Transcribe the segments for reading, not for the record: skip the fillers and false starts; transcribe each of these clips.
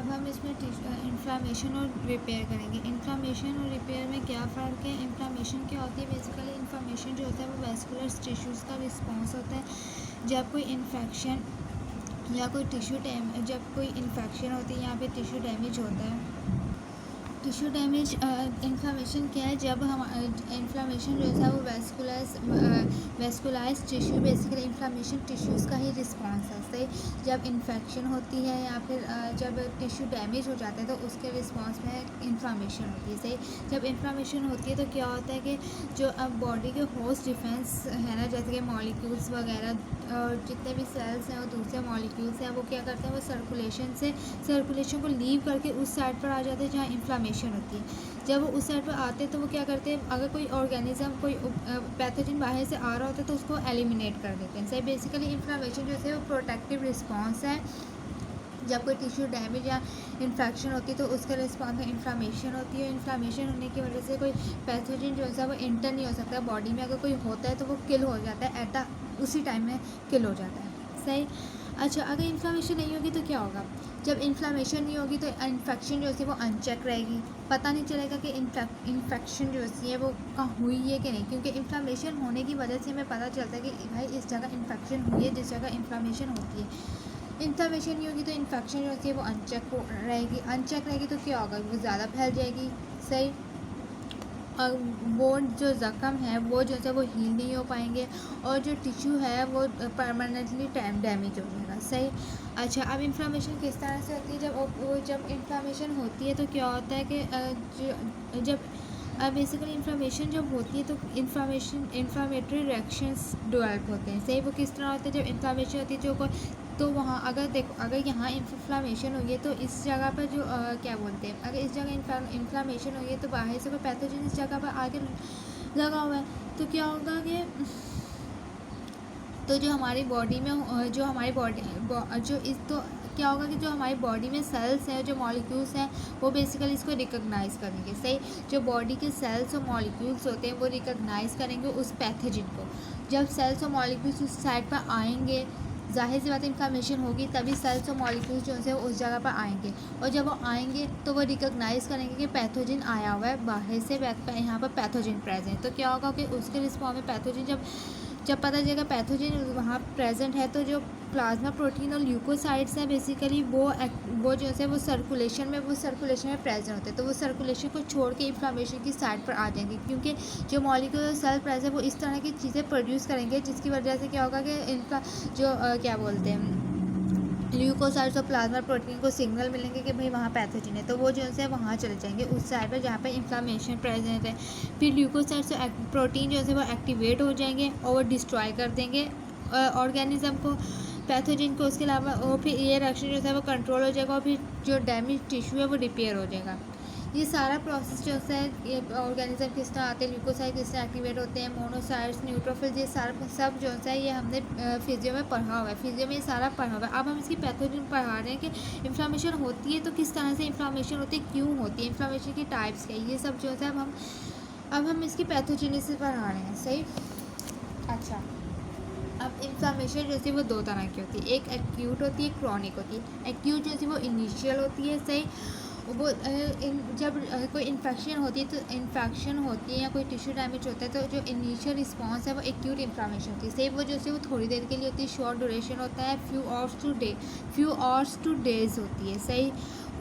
अब हम इसमें इन्फ्लामेशन और रिपेयर करेंगे। इन्फ्लामेशन और रिपेयर में क्या फ़र्क है? इन्फ्लामेशन क्या होती है? बेसिकली इन्फ्लामेशन जो होता है वो वैस्कुलर टिश्यूज़ का रिस्पॉन्स होता है। जब कोई इन्फेक्शन या कोई जब कोई इन्फेक्शन होती है, यहाँ पे टिश्यू डैमेज होता है। टिश्यू डैमेज इन्फ्लामेशन क्या है? जब हम इन्फ्लामेशन जो है वो वेस्कुलाइज टिश्यू, बेसिकली इन्फ्लामेशन टिश्यूज़ का ही रिस्पॉन्स है। सही, जब इन्फेक्शन होती है या फिर जब टिश्यू डैमेज हो जाता है तो उसके रिस्पॉन्स में इन्फ्लामेशन होती है। सही, जब इन्फ्लामेशन होती है तो क्या होता है कि जो अब बॉडी के होस्ट डिफेंस है ना, जैसे कि मॉलिक्यूल्स वगैरह और जितने भी सेल्स हैं और दूसरे मॉलिक्यूल्स हैं, वो क्या करते हैं, वो सर्कुलेशन को लीव करके उस साइड पर आ जाते हैं जहाँ इन्फ्लामेशन होती है। जब वो उस साइड पर आते हैं तो वो क्या करते हैं, अगर कोई ऑर्गेनिज्म, कोई पैथोजन बाहर से आ रहा होता है तो उसको एलिमिनेट कर देते हैं। सही, बेसिकली इन्फ्लामेशन जो है वो प्रोटेक्टिव रिस्पॉन्स है। जब कोई टिश्यू डैमेज या इन्फेक्शन होती है तो उसके रिस्पॉन्स में इन्फ्लामेशन होती है। इन्फ्लामेशन होने की वजह से कोई पैथोजन जो है वो इंटर नहीं हो सकता बॉडी में। अगर कोई होता है तो वो किल हो जाता है, उसी टाइम में किल हो जाता है। सही, अच्छा, अगर इन्फ्लामेशन नहीं होगी तो क्या होगा? जब इन्फ्लामेशन नहीं होगी तो इन्फेक्शन जो है वो अनचेक रहेगी, पता नहीं चलेगा कि इन्फेक्शन जो है वो कहाँ हुई है कि नहीं, क्योंकि इन्फ्लामेशन होने की वजह से हमें पता चलता है कि भाई इस जगह इन्फेक्शन हुई है, जिस जगह इन्फ्लामेशन होती है। इन्फ्लामेशन नहीं होगी तो इन्फेक्शन जो होती है वो अनचेक रहेगी तो क्या होगा? वो ज़्यादा फैल जाएगी। सही, और वो जो ज़ख़म है वो जो है वो हील नहीं हो पाएंगे और जो टिश्यू है वो परमानेंटली डैमेज हो जाएगा। सही, अच्छा, अब इन्फ्लामेशन किस तरह से होती है? जब इन्फ्लामेशन होती है तो क्या होता है कि जब बेसिकली इन्फ्लामेशन जब होती है तो इन्फ्लामेटरी रिएक्शंस डेवलप होते हैं। सही, वो किस तरह होते हैं? जब इन्फ्लामेशन होती है तो वहाँ अगर यहाँ इन्फ्लामेशन हुई है तो इस जगह पर जो क्या बोलते हैं, अगर इस जगह इन्फ्लामेशन हुई है तो बाहर से कोई पैथोजन इस जगह पर आके लगा हुआ है तो क्या होगा कि तो जो हमारी बॉडी में जो हमारी बॉडी जो इस तो क्या होगा कि जो हमारी बॉडी में सेल्स हैं, जो मॉलिक्यूल्स हैं, वो बेसिकली इसको रिकॉग्नाइज़ करेंगे। सही, जो बॉडी के सेल्स और मॉलिक्यूल्स होते हैं वो रिकॉग्नाइज़ करेंगे उस पैथोजन को। जब सेल्स और मॉलिक्यूल्स उस साइड पर आएंगे, ज़ाहिर सी बात इन्फ्लामेशन होगी तभी सेल्स और मॉलिक्यूल्स जो है उस जगह पर आएंगे, और जब वो आएंगे तो वो रिकॉग्नाइज़ करेंगे कि पैथोजन आया हुआ है बाहर से, यहाँ पर पैथोजन प्रेजेंट। तो क्या होगा कि उसके रिस्पॉन्स में पैथोजन जब पता चलेगा पैथोजन वहाँ प्रेजेंट है तो जो प्लाज्मा प्रोटीन और ल्यूकोसाइड्स हैं बेसिकली वो जो है वो सर्कुलेशन में प्रेजेंट होते हैं, तो वो सर्कुलेशन को छोड़ के इन्फ्लामेशन की साइड पर आ जाएंगे, क्योंकि जो मॉलिक्यूलर सेल प्रेजेंट वो इस तरह की चीज़ें प्रोड्यूस करेंगे जिसकी वजह से क्या होगा कि इनका जो क्या बोलते हैं, ल्यूकोसाइड्स और प्लाज्मा प्रोटीन को सिग्नल मिलेंगे कि भाई वहाँ पैथोजन है, तो वो जो है वहाँ चले जाएंगे उस साइड पर जहाँ पे इन्फ्लामेशन प्रेजेंट है। फिर ल्यूकोसाइड्स और प्रोटीन जो है वो एक्टिवेट हो जाएंगे और वो डिस्ट्रॉय कर देंगे ऑर्गेनिज्म को, पैथोजन को। उसके अलावा और फिर ये रिएक्शन जो है वो कंट्रोल हो जाएगा और फिर जो डैमेज टिश्यू है वो रिपेयर हो जाएगा। ये सारा प्रोसेस जो है ये ऑर्गेनिज्म किस तरह आते हैं, ल्यूकोसाइड किस तरह एक्टिवेट होते हैं, मोनोसाइट्स, न्यूट्रोफिल्स, ये सारा सब जो है ये हमने फिजियो में पढ़ा हुआ है। फिजियो में ये सारा पढ़ा हुआ है। अब हम इसकी पैथोजन पढ़ा रहे हैं कि इन्फ्लामेशन होती है तो किस तरह से इन्फ्लामेशन होती है, क्यों होती है, इन्फ्लामेशन की टाइप्स क्या है, ये सब जो है अब हम इसकी पैथोजेनेसिस पढ़ा रहे हैं। सही, अच्छा, अब इन्फ्लामेशन जो है वो दो तरह की होती है, एक एक्यूट होती है, क्रॉनिक होती है। एक्यूट जो है वो इनिशियल होती है। सही, वो जब कोई इन्फेक्शन होती है या कोई टिश्यू डैमेज होता है तो जो इनिशियल रिस्पांस है वो एक्यूट इन्फ्लामेशन होती है। सही, वो जो है वो थोड़ी देर के लिए होती है, शॉर्ट ड्यूरेशन होता है, फ्यू आवर्स टू डेज होती है। सही,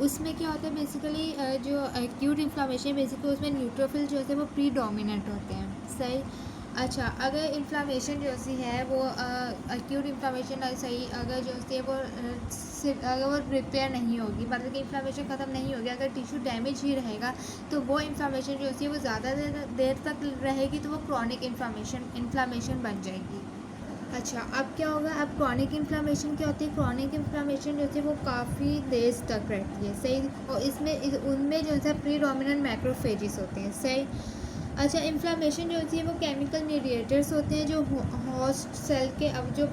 उसमें क्या होता है बेसिकली जो एक्यूट इन्फ्लामेशन बेसिकली उसमें न्यूट्रोफिल जो है वो प्रीडोमिनेंट होते हैं। सही, अच्छा, अगर इन्फ्लामेशन जो है वो एक्यूट इन्फ्लामेशन सही, अगर जो है वो अगर वो रिपेयर नहीं होगी, मतलब कि इन्फ्लामेशन ख़त्म नहीं होगी, अगर टिश्यू डैमेज ही रहेगा तो वो इन्फ्लामेशन जो है वो ज़्यादा देर तक रहेगी तो वो क्रॉनिक इन्फ्लामेशन बन जाएगी। अच्छा, अब क्या होगा? अब क्रॉनिक इन्फ्लामेशन क्या होती है? क्रॉनिक इन्फ्लामेशन जो है वो काफ़ी देर तक रहती है। सही, और उनमें जो है प्रीडोमिनेंट मैक्रोफेजेस होते हैं। सही, अच्छा, इन्फ्लामेशन जो होती है वो केमिकल मीडिएटर्स होते हैं जो होस्ट सेल के अब जो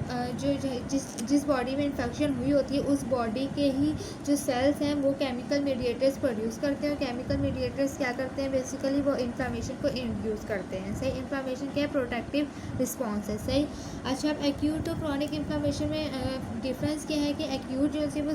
जिस बॉडी में इन्फेक्शन हुई होती है उस बॉडी के ही जो सेल्स हैं वो केमिकल मीडिएटर्स प्रोड्यूस करते हैं। और केमिकल मीडिएटर्स क्या करते हैं, बेसिकली वो इन्फ्लामेशन को इंड्यूस करते हैं। सही, इन्फ्लामेशन क्या है, प्रोटेक्टिव रिस्पॉन्स है। सही। अच्छा, अब एक्यूट और क्रॉनिक इन्फ्लामेशन में डिफरेंस क्या है कि एक्यूट जो है वो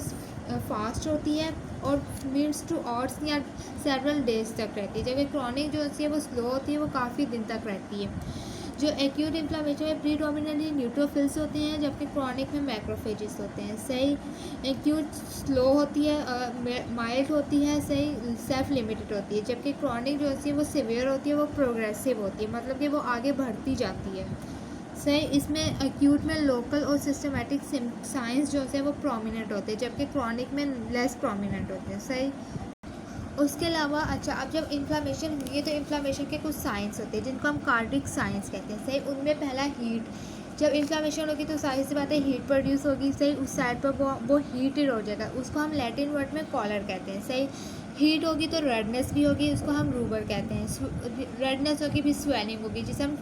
फास्ट होती है और मिनट्स टू आवर्स या सेवरल डेज तक रहती है, जबकि क्रॉनिक जो होती है वो स्लो होती है, वो काफ़ी दिन तक रहती है। जो एक्यूट इन्फ्लामेशन में प्रीडोमिनेटली न्यूट्रोफिल्स होते हैं, जबकि क्रॉनिक में मैक्रोफेजेस होते हैं। सही। एक्यूट स्लो होती है, माइल्ड होती है, सही, सेल्फ लिमिटेड होती है, जबकि क्रॉनिक जो होती है वो सिवियर होती है, वो प्रोग्रेसिव होती है, मतलब कि वो आगे बढ़ती जाती है। सही। इसमें एक्यूट में लोकल और सिस्टमेटिक साइंस जो है वो प्रोमिनेंट होते हैं, जबकि क्रॉनिक में लेस प्रोमिनेंट होते हैं। सही। उसके अलावा अच्छा, अब जब इन्फ्लामेशन हुई है तो इन्फ्लामेशन के कुछ साइंस होते हैं जिनको हम कार्डिक साइंस कहते हैं। सही। उनमें पहला हीट, जब इन्फ्लामेशन होगी तो सारी सी बातें हीट प्रोड्यूस होगी। सही। उस साइड पर वो हीटेड हो जाएगा, उसको हम लैटिन वर्ड में कॉलर कहते हैं। सही। हीट होगी तो रेडनेस भी होगी, उसको हम रूबर कहते हैं। रेडनेस होगी, फिर स्वेलिंग होगी जिसे हम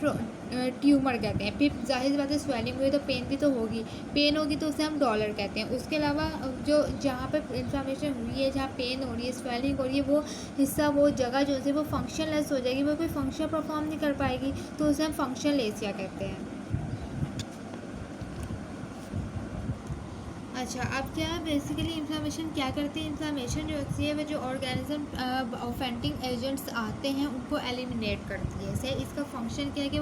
ट्यूमर कहते हैं। फिर जाहिर सी बात है स्वेलिंग हुई तो पेन भी तो होगी, पेन होगी तो उसे हम डॉलर कहते हैं। उसके अलावा जो जहाँ पर इन्फ्लामेशन हुई है, जहाँ पेन हो रही है, स्वेलिंग हो रही है, वो हिस्सा, वो जगह जो है वो फंक्शनलेस हो जाएगी, वो कोई फंक्शन परफॉर्म नहीं कर पाएगी, तो उसे हम फंक्शनलेसिया कहते हैं। अच्छा, अब क्या बेसिकली इन्फ्लामेशन क्या करती है, इन्फ्लामेशन जो होती है वो जो ऑर्गेनिज्म ऑफेंडिंग एजेंट्स आते हैं उनको एलिमिनेट करती है। सही। इसका फंक्शन क्या है कि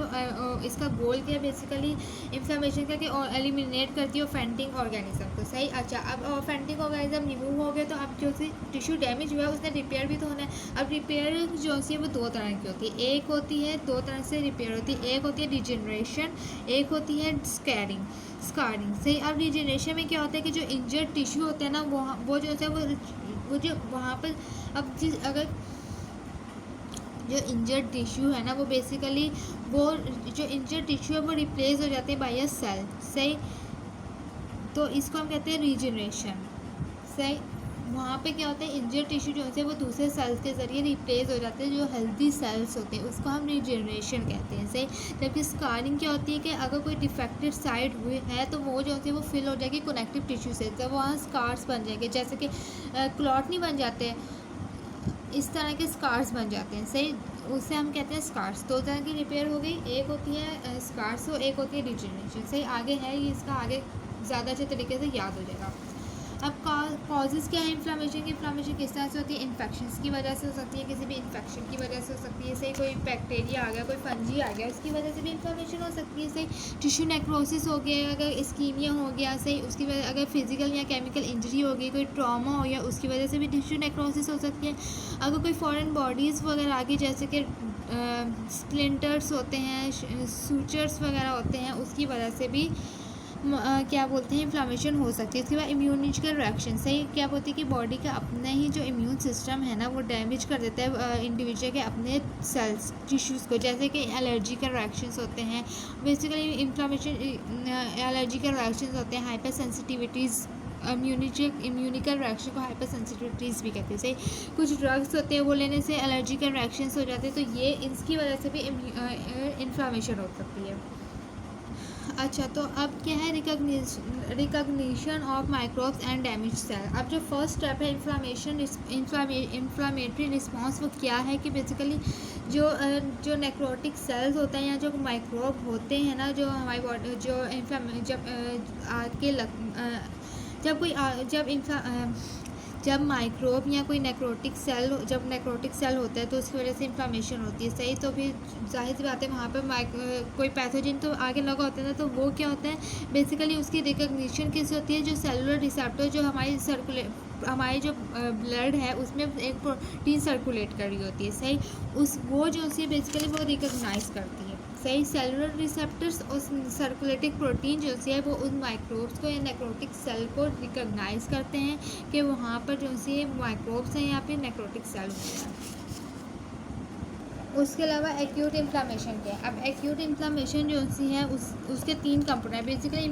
इसका गोल क्या है, बेसिकली इन्फ्लामेशन का कि एलिमिनेट करती है ऑफेंडिंग ऑर्गेनिज्म को। सही। अच्छा, अब ऑफेंडिंग ऑर्गेनिज्म रिमूव हो गया तो अब जो सी टिश्यू डैमेज हुआ है उसने रिपेयर भी तो होना है। अब रिपेयर जो है वो दो तरह की होती है, एक होती है, दो तरह से रिपेयर होती है, एक होती है डिजेनरेशन, एक होती है स्कारिंग। सही। अब रिजेनरेशन में क्या होता है कि जो इंजर्ड टिश्यू होता है ना, वो जो होता है वो जो वहाँ पर अब अगर जो इंजर्ड टिश्यू है ना वो बेसिकली वो जो इंजर्ड टिश्यू है वो रिप्लेस हो जाते हैं बाय अ सेल। सही। तो इसको हम कहते हैं रीजनरेशन। सही। वहाँ पे क्या होता है, इंजर्ड टिश्यू जो होते हैं वो दूसरे सेल्स के ज़रिए रिप्लेस हो जाते हैं, जो हेल्दी सेल्स होते हैं उसको हम रीजनरेशन कहते हैं। सही। जबकि स्कारिंग क्या होती है कि अगर कोई डिफेक्टेड साइड हुई है तो वो जो होती है वो फिल हो जाएगी कनेक्टिव टिश्यू से, तो वहाँ स्कार्स बन जाएंगे, जैसे कि क्लॉट नहीं बन जाते, इस तरह के स्कार्स बन जाते हैं। सही। उसे हम कहते हैं स्कार्स। दो तरह की रिपेयर हो गई, एक होती है स्कार्स और एक होती है रीजनरेशन। सही। आगे है ये, इसका आगे ज़्यादा अच्छे तरीके से याद हो जाएगा। अब कॉजेज़ क्या है इन्फ्लामेशन की, इन्फ्लामेशन किस तरह से होती है, इन्फेक्शंस की वजह से हो सकती है, किसी भी इन्फेक्शन की वजह से हो सकती है। सही। कोई बैक्टीरिया आ गया, कोई फंजी आ गया, उसकी वजह से भी इन्फ्लामेशन हो सकती है। सही। टिश्यू नेक्रोसिस हो गया, अगर इस्कीमिया हो गया, सही, उसकी वजह, अगर फिजिकल या केमिकल इंजरी हो गई, कोई ट्रॉमा हो गया, उसकी वजह से भी टिश्यू नेक्रोसिस हो सकती है। अगर कोई फॉरेन बॉडीज़ वगैरह आ गई, जैसे कि स्प्लिंटर्स होते हैं, सूचर्स वगैरह होते हैं, उसकी वजह से भी क्या बोलते हैं इन्फ्लामेशन हो सकती है। इसके बाद इम्यूनिकल रिएक्शन। सही। क्या बोलती है कि बॉडी का अपना ही जो इम्यून सिस्टम है ना वो डैमेज कर देता है इंडिविजुअल के अपने सेल्स टिश्यूज़ को, जैसे कि एलर्जिकल रिएक्शंस होते हैं। बेसिकली इन्फ्लामेशन एलर्जिकल रिएक्शंस होते हैं, हाइपर सेंसिटिविटीज़, इम्यूनिकल रिएक्शन को हाइपर सेंसिटिविटीज़ भी कहते हैं। सही। कुछ ड्रग्स होते हैं वो लेने से एलर्जिकल रिएक्शंस हो जाते हैं, तो ये इसकी वजह से भी इन्फ्लामेशन हो सकती है। अच्छा, तो अब क्या है, recognition of microbes and damage cell. अब जो फर्स्ट स्टेप है इन्फ्लामेटरी रिस्पॉन्स, वो क्या है कि बेसिकली जो नेक्रोटिक सेल्स होते हैं या जो माइक्रोब होते हैं ना, जो हमारी बॉडी जो जब माइक्रोब या कोई नेक्रोटिक सेल होता है तो उसकी वजह से इन्फ्लामेशन होती है। सही। तो फिर जाहिर सी बात है वहाँ पर कोई पैथोजन तो आगे लगा होता है ना, तो वो क्या होता है, बेसिकली उसकी रिकग्निशन कैसे होती है, जो सेलुलर रिसेप्टर जो हमारी जो ब्लड है उसमें एक प्रोटीन सर्कुलेट कर रही होती है। सही। वो जो है बेसिकली वो रिकग्नाइज करती है। सही। सेलुलर रिसेप्टर्स और सर्कुलेटिंग प्रोटीन जो है वो उन माइक्रोब्स को या नेक्रोटिक सेल को रिकग्नाइज करते हैं कि वहाँ पर जो है माइक्रोब्स हैं या फिर नेक्रोटिक सेल होते हैं। उसके अलावा एक्यूट इन्फ्लामेशन क्या है। अब एक्यूट इन्फ्लामेशन जो सी है उसके 3 कंपोनेंट बेसिकली।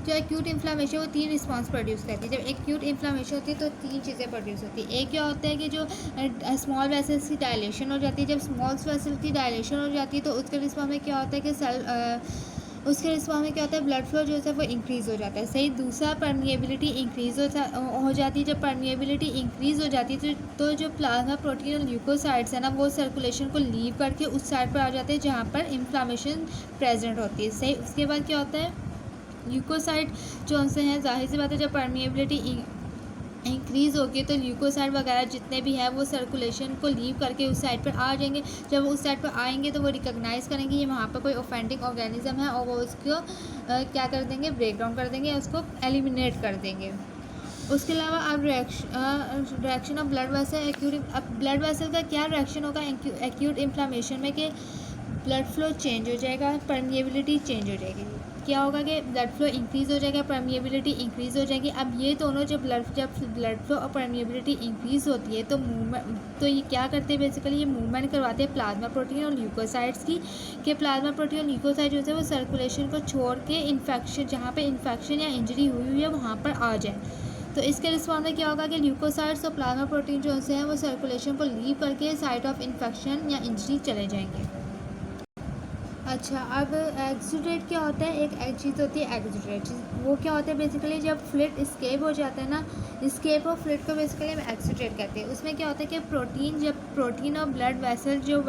जो एक्यूट इन्फ्लामेशन वो 3 रिस्पॉन्स प्रोड्यूस करती है। जब एक्यूट इन्फ्लामेशन होती है तो 3 चीज़ें प्रोड्यूस होती है। एक क्या होता है कि जो स्मॉल वेसल्स की डायलेशन हो जाती है। जब स्मॉल वेसल की डायलेशन हो जाती है तो उसके रिस्पॉन्स में क्या होता है कि उसके रिस्पॉन्स में क्या होता है, ब्लड फ्लो जो है वो इंक्रीज़ हो जाता है। सही। दूसरा, परमिएबिलिटी इंक्रीज़ हो जाती है। जब परमिएबिलिटी इंक्रीज़ हो जाती है तो जो प्लाज्मा प्रोटीन और ल्यूकोसाइड्स है ना, वो सर्कुलेशन को लीव करके उस साइड पर आ जाते हैं जहाँ पर इन्फ्लामेशन प्रेजेंट होती है। सही। उसके बाद क्या होता है, ल्यूकोसाइड जो उनसे हैं, जाहिर सी बात है जब परमिएबिलिटी इंक्रीज़ होगी तो ल्यूकोसाइड वगैरह जितने भी है वो सर्कुलेशन को लीव करके उस साइड पर आ जाएंगे। जब वो उस साइड पर आएंगे तो वो रिकॉग्नाइज़ करेंगे ये वहाँ पर कोई ऑफेंडिंग ऑर्गेनिज्म है और वो उसको क्या कर देंगे, ब्रेक डाउन कर देंगे, उसको एलिमिनेट कर देंगे। उसके अलावा अब reaction of blood vessel acute. अब ब्लड वेसल का क्या रिएक्शन होगा एक्यूट इन्फ्लामेशन में कि ब्लड फ्लो चेंज हो जाएगा, परमिएबिलिटी चेंज हो जाएगी। क्या होगा कि ब्लड फ्लो इंक्रीज़ हो जाएगा, परमिएबिलिटी इंक्रीज़ हो जाएगी। अब ये दोनों जब ब्लड फ्लो और परमिएबिलिटी इंक्रीज़ होती है तो मूवमेंट, तो ये क्या करते हैं बेसिकली, ये मूवमेंट करवाते हैं प्लाज्मा प्रोटीन और ल्यूकोसाइड्स की। कि प्लाज्मा प्रोटीन और ल्यूकोसाइड जो है वो सर्कुलेशन को छोड़ के इन्फेक्शन, जहाँ पे इन्फेक्शन या इंजरी हुई है वहाँ पर आ जाए। तो इसके रिस्पॉन्स में क्या होगा कि ल्यूकोसाइड्स और प्लाज्मा प्रोटीन जो है वो सर्कुलेशन को लीव करके साइट ऑफ इन्फेक्शन या इंजरी चले जाएंगे। अच्छा, अब एक्सुडेट क्या होता है, एक चीज़ होती है एक्सुडेट। वो क्या होता है बेसिकली, जब फ्लूइड स्केप हो जाता है ना, स्केप ऑफ फ्लूइड को बेसिकली हम एक्सुडेट कहते हैं। उसमें क्या होता है कि जब प्रोटीन और ब्लड वेसल जो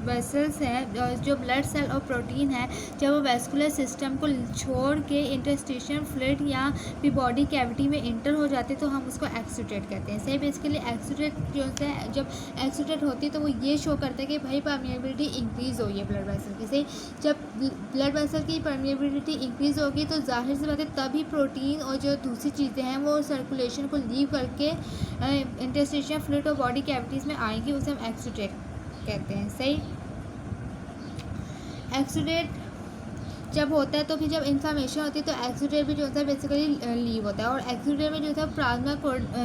वेसल्स हैं, जो ब्लड सेल और प्रोटीन है, जब वो वेस्कुलर सिस्टम को छोड़ के इंटरस्टिशियल फ्लूइड या फिर बॉडी कैविटी में इंटर हो जाते तो हम उसको एक्सुडेट कहते हैं। सही। बेसिकली एक्सुडेट जो है, जब एक्सुडेट होती है तो वो ये शो करता है कि भाई परमिएबिलिटी इंक्रीज़ हुई है ब्लड वेसल की। सही। जब ब्लड वेसल की परमिएबिलिटी इंक्रीज़ होगी तो जाहिर सी बात है तभी प्रोटीन और जो दूसरी चीज़ें हैं वो सर्कुलेशन को लीव करके इंटरस्टिशियल फ्लूइड और बॉडी कैविटीज़ में आएंगी, उसे हम एक्सुडेट कहते हैं। सही। एक्सुडेट जब होता है तो फिर जब इन्फ्लामेशन होती है तो एक्सुडेट भी जो होता है बेसिकली लीव होता है। और एक्सुडेट में जो होता है प्लाज्मा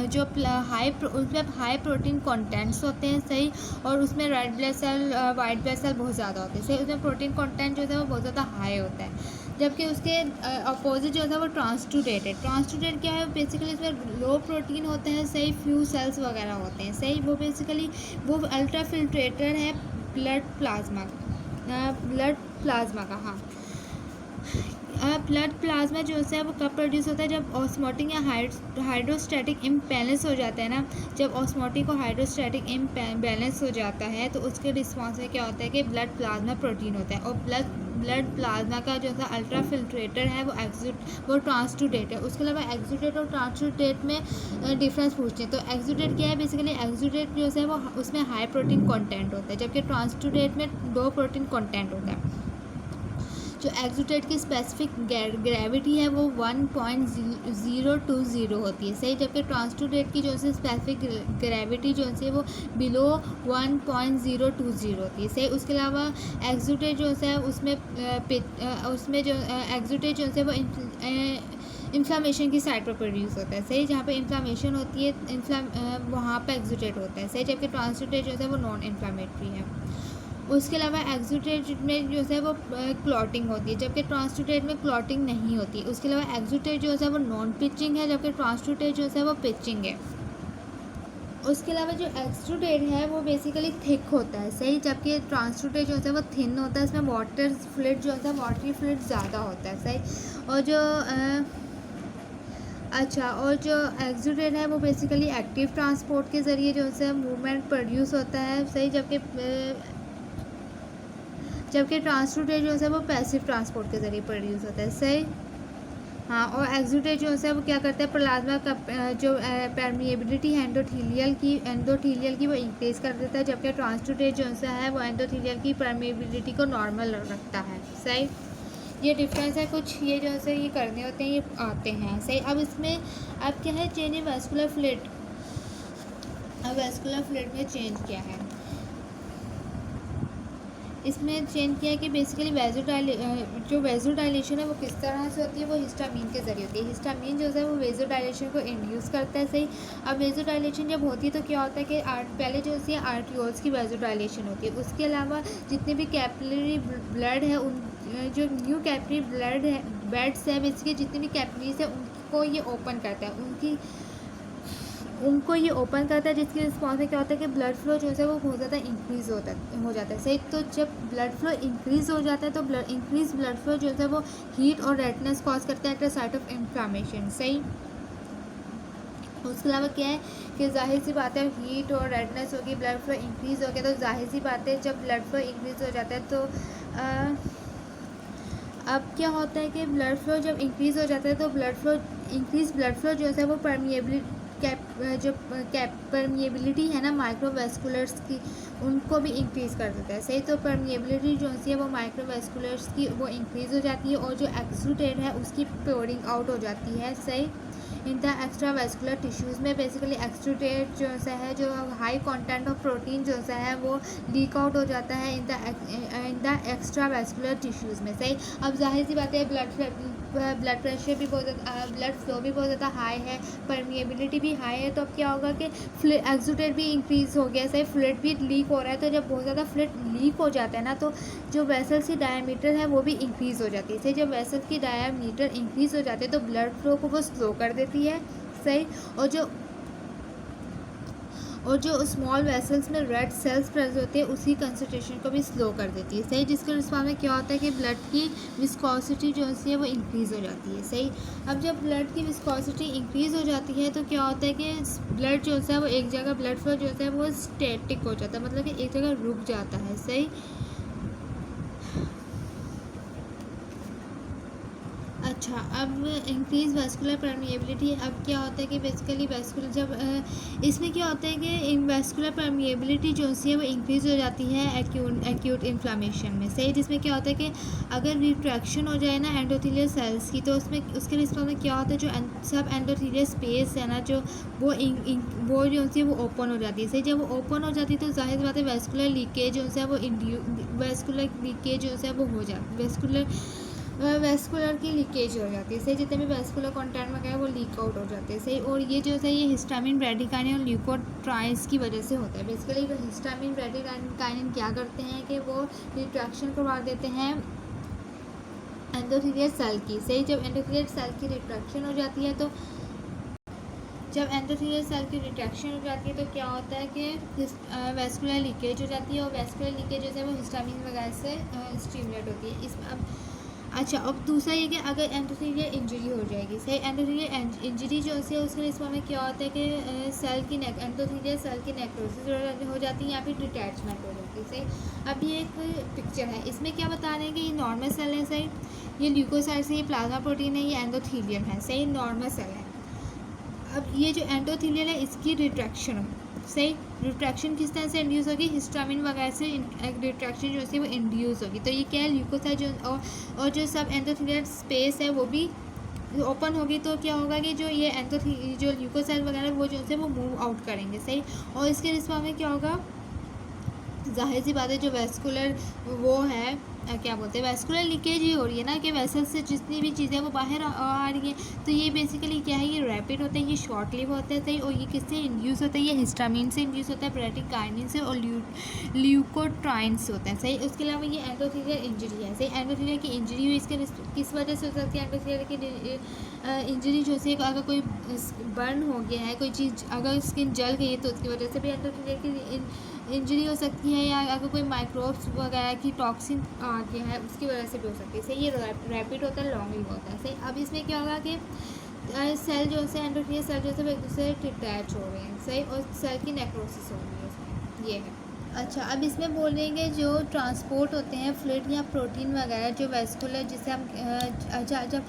जो उसमें हाई प्रोटीन कंटेंट्स होते हैं। सही। और उसमें red blood cell, white blood cell बहुत ज़्यादा होते हैं। सही। उसमें प्रोटीन कंटेंट जो है वो बहुत ज़्यादा हाई होता है। जबकि उसके अपोजिट जो होता है वो ट्रांसटूडेट है। ट्रांसटूडेट क्या है बेसिकली, इसमें लो प्रोटीन होते हैं। सही। फ्यू सेल्स वगैरह होते हैं। सही। वो बेसिकली वो अल्ट्रा फिल्ट्रेटर है ब्लड प्लाज्मा का। हाँ, ब्लड प्लाज्मा जो है वो कब प्रोड्यूस होता है, जब ऑस्मोटिक या हाइड्रोस्टैटिक इम्बैलेंस हो जाता है ना। जब ऑस्मोटिक और हाइड्रोस्टैटिक इम्बैलेंस हो जाता है तो उसके रिस्पॉन्स में क्या होता है कि ब्लड प्लाज्मा प्रोटीन होता है। और ब्लड प्लाज्मा का जो है अल्ट्रा फिल्ट्रेटर है वो ट्रांसटूडेट है। उसके अलावा एक्सुडेट और ट्रांसटूडेट में डिफरेंस पूछते हैं। तो एक्सुडेट क्या है बेसिकली, एक्सुडेट जो है वो उसमें हाई प्रोटीन कंटेंट होता है, जबकि ट्रांसटूडेट में लो प्रोटीन कंटेंट होता है। जो एक्सुडेट की स्पेसिफिक ग्रेविटी है वो 1.020 होती है। सही। जबकि ट्रांसटूडेट की जो है स्पेसिफिक ग्रेविटी जो है वो बिलो 1.020 होती है। सही। उसके अलावा एक्सुडेट जो है उसमें जो एक्सुडेट जो है वो इन्फ्लामेशन की साइड पर प्रोड्यूस होता है। सही। जहाँ पे इन्फ्लामेशन होती है वहाँ पर एक्सुडेट होता है। सही। जबकि ट्रांसटूडेट जो है वो नॉन इन्फ्लामेटरी है। उसके अलावा एक्सुडेट में जो है वो क्लॉटिंग होती है, जबकि ट्रांसटूडेट में क्लॉटिंग नहीं होती। उसके अलावा एक्सुडेट जो है वो नॉन पिचिंग है, जबकि ट्रांसटूडेट जो है वो पिचिंग है। उसके अलावा जो एक्सुडेट है वो बेसिकली थिक होता है। सही। जबकि ट्रांसटूडेट जो है वो थिन होता है, इसमें वाटरी फ्लूइड ज़्यादा होता है। सही। और जो एक्सुडेट है वो बेसिकली एक्टिव ट्रांसपोर्ट के ज़रिए जो है मूवमेंट प्रोड्यूस होता है। सही। जबकि ट्रांसटूडेट जो है वो पैसिव ट्रांसपोर्ट के ज़रिए प्रोड्यूस होता है। सही। हाँ। और एक्सुडेट जो है वो क्या करता है, प्लाज्मा का जो परमिएबिलिटी एंडोथीलियल की वो इंक्रीज़ कर देता है, जबकि ट्रांसटूडेट जो है वो एंडोथीलियल की परमिएबिलिटी को नॉर्मल रखता है। सही। ये डिफरेंस है कुछ, ये जो है ये करने होते हैं, ये आते हैं। सही। अब इसमें अब क्या है, चेंज इन वेस्कुलर फ्लूइड। अब वेस्कुलर फ्लूइड में चेंज क्या है, इसमें चेंज किया है कि बेसिकली जो वेज़ोडाइलेशन है वो किस तरह से होती है, वो हिस्टामीन के ज़रिए होती है। हिस्टामीन जो है वो वेज़ोडाइलेशन को इंड्यूस करता है, सही। अब वेज़ोडाइलेशन जब होती है तो क्या होता है कि पहले जो होती है आर्टियोल्स की वेज़ोडाइलेशन होती है। उसके अलावा जितने भी कैपिलरी ब्लड है उन जो न्यू कैपिलरी ब्लड है बेड्स है बेसिकली जितनी भी कैपिलरीज है उनको ये ओपन करता है, उनको ये ओपन करता है, जिसकी रिस्पॉन्स में क्या होता है कि ब्लड फ्लो जो है वो बहुत ज़्यादा इंक्रीज़ हो जाता है, सही। तो जब ब्लड फ्लो इंक्रीज़ हो जाता है तो इंक्रीज ब्लड फ्लो जो है वो हीट और रेडनेस कॉज करता है at the site of inflammation, सही। उसके अलावा क्या है कि जाहिर सी बात है हीट और रेडनेस होगी, ब्लड फ्लो इंक्रीज़ हो गया तो जाहिर सी बात है जब ब्लड फ्लो इंक्रीज़ हो जाता है तो अब क्या होता है कि ब्लड फ्लो जब इंक्रीज़ हो जाता है तो ब्लड फ्लो जो है वो परमिएबिलिटी है ना माइक्रोवेस्कुलर्स की, उनको भी इंक्रीज़ कर देता है, सही। तो परमिएबिलिटी जो है वो माइक्रोवेस्कुलर्स की वो इंक्रीज़ हो जाती है और जो एक्सुडेट है उसकी पोरिंग आउट हो जाती है, सही। In the extra vascular tissues में बेसिकली एक्सुडेट जो है जो हाई कंटेंट ऑफ प्रोटीन जो है वो लीक आउट हो जाता है in the extra vascular tissues में, सही। अब जाहिर सी बात है ब्लड प्रेशर भी बहुत ज़्यादा, ब्लड फ्लो भी बहुत ज़्यादा हाई है, परमिएबिलिटी भी हाई है, तो अब क्या होगा कि एक्सुडेट भी इंक्रीज़ हो गया, सही। फ्लूइड भी लीक हो रहा है, तो जब बहुत ज़्यादा फ्लूइड लीक हो जाता है ना तो जो वेसल्स की डायमीटर है वो भी इंक्रीज़ हो जाती है, सही। जब वेसल की डायमीटर इंक्रीज़ हो जाती है तो ब्लड फ्लो को वो स्लो कर देती है, सही। और जो स्मॉल वेसल्स में रेड सेल्स प्रेजेंट होते हैं उसकी कंसंट्रेशन को भी स्लो कर देती है, सही। जिसके रिस्पॉन्स में क्या होता है कि ब्लड की विस्कोसिटी जो है वो इंक्रीज़ हो जाती है, सही। अब जब ब्लड की विस्कोसिटी इंक्रीज़ हो जाती है तो क्या होता है कि ब्लड जो है वो एक जगह ब्लड फ्लो जो है वो स्टैटिक हो जाता है, मतलब कि एक जगह रुक जाता है, सही। अच्छा, अब इंक्रीज वेस्कुलर परमिएबिलिटी। अब क्या होता है कि बेसिकली वेस्कुलर जब इसमें क्या होता है कि वेस्कुलर परमिएबिलिटी जो है वो इंक्रीज़ हो जाती है एक्यूट इन्फ्लामेशन में, सही। जिसमें क्या होता है कि अगर रिट्रैक्शन हो जाए ना एंडोथेलियल सेल्स की तो उसमें उसके रिस्पॉन्स में क्या होता है जो सब एंडोथेलियल स्पेस है ना जो वो जो है वो ओपन हो जाती है, सही। जब वो ओपन हो जाती है तो जाहिर बात है वेस्कुलर लीकेज जो है वो वेस्कुलर लीकेज जो है वो हो जाती है, वेस्कुलर की लीकेज हो जाती है, सही। जितने भी वेस्कुलर कंटेंट वगैरह वो लीक आउट हो जाते हैं, सही। और ये जो है ये हिस्टामिन ब्रैडिकाइनिन और ल्यूकोट्राइन्स की वजह से होता है। बेसिकली हिस्टामिन ब्रैडिकाइनिन क्या करते हैं कि वो रिट्रैक्शन करवा देते हैं एंडोथेलियल सेल की, सही। जब एंडोथेलियल सेल की रिट्रैक्शन हो जाती है तो तो क्या होता है कि वेस्कुलर लीकेज हो जाती है और वेस्कुलर लीकेज जो है वो हिस्टामिन वगैरह से स्टिमुलेट होती है। इसमें अब अच्छा, अब दूसरा ये कि अगर एंडोथेलियल इंजरी हो जाएगी, सही। एंडोथेलियल इंजरी जो है उसके रिस्पॉन्स में क्या होता है कि एंडोथेलियल सेल की नेक्रोसिस हो जाती है या फिर डिटैचमेंट हो जाती है, सही। अब ये एक पिक्चर है, इसमें क्या बता रहे हैं कि ये नॉर्मल सेल है, सही। ये ल्यूकोसाइट्स है, ये प्लाज्मा प्रोटीन है, ये एंडोथेलियम है, सही। नॉर्मल सेल है। अब ये जो एंडोथेलियल है इसकी रिट्रैक्शन सही, रिट्रैक्शन किस तरह से इंड्यूस होगी, हिस्टामिन वगैरह से रिट्रैक्शन जो है वो इंड्यूस होगी। तो ये क्या है ल्यूकोसाइट जो और जो सब एंडोथेलियल स्पेस है वो भी ओपन होगी, तो क्या होगा कि जो ये जो ल्यूकोसाइट वगैरह वो जो है वो मूव आउट करेंगे, सही। और इसके रिस्पॉन्स में क्या होगा, जाहिर सी बात है जो वेस्कुलर वो है क्या बोलते हैं वेस्कुलर लीकेज ही हो रही है ना कि वेसल से जितनी भी चीज़ें वो बाहर आ रही हैं, तो ये बेसिकली क्या है, ये रैपिड होता है, ये शॉर्ट लिव होता है, सही। और ये किससे इंड्यूस होता है, ये हिस्टामिन से इंड्यूस होता है, ब्रैडिकाइनिन से और ल्यूकोट्राइन से होता है, सही। उसके अलावा ये एंडोथेलियल इंजरी है, सही। एंडोथेलियल की इंजरी हुई इसके किस वजह से हो सकती है, एंडोथेलियल की इंजरी जो है अगर कोई बर्न हो गया है कोई चीज़, अगर स्किन जल गई है तो उसकी वजह से भी एंडोथेलियल की इंजरी हो सकती है, या अगर कोई माइक्रोब्स वगैरह की टॉक्सिन आ गया है उसकी वजह से भी हो सकती है, सही। ये रैपिड होता है, लॉन्ग लिव होता है, सही। अब इसमें क्या होगा कि सेल जो है एंडोथेलियल सेल जो है वो एक दूसरे से डिटैच हो रहे हैं, सही। और सेल की नेक्रोसिस हो रही है इसमें, ये है। अच्छा, अब इसमें बोलेंगे जो ट्रांसपोर्ट होते हैं फ्लूइड या प्रोटीन वगैरह जो वेस्कुलर जिसे हम अच्छा जब